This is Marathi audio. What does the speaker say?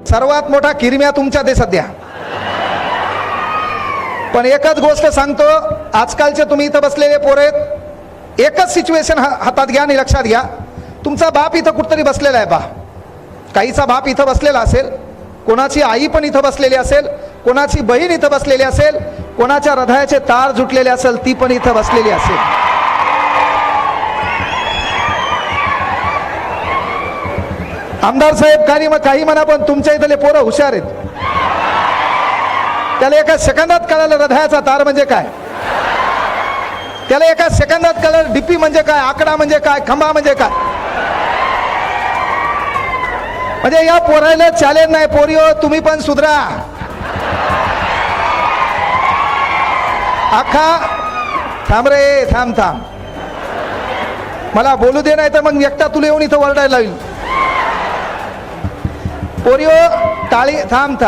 सर्वात मोठा किरम्या तुमच्या ते सध्या. पण एकच गोष्ट सांगतो, आजकालचे तुम्ही इथं बसलेले पोर आहेत, एकच सिच्युएशन हातात घ्या आणि लक्षात घ्या. तुमचा बाप इथं कुठतरी बसलेला आहे पा. काहीचा बाप इथं बसलेला असेल, कोणाची आई पण इथं बसलेली असेल, कोणाची बहीण इथं बसलेली असेल, कोणाच्या हृदयाचे तार जुटलेले असेल, ती पण इथं बसलेली असेल. आमदार साहेब काही म्हणा, पण तुमच्या इथले पोरं हुशार आहेत. त्याला एका सेकंदात कळलं हृदयाचा तार म्हणजे काय, त्याला एका सेकंदात कळलं डीपी म्हणजे काय, आकडा म्हणजे काय, खंबा म्हणजे काय. म्हणजे या पोरायला चॅलेंज नाही, पोरियो तुम्ही पण सुधरा. अख्खा थांब रे, थांब, मला बोलू दे, नाही तर मग एकटा तुला येऊन इथं वरडायला लावील. पोरियो टाळी, थांब.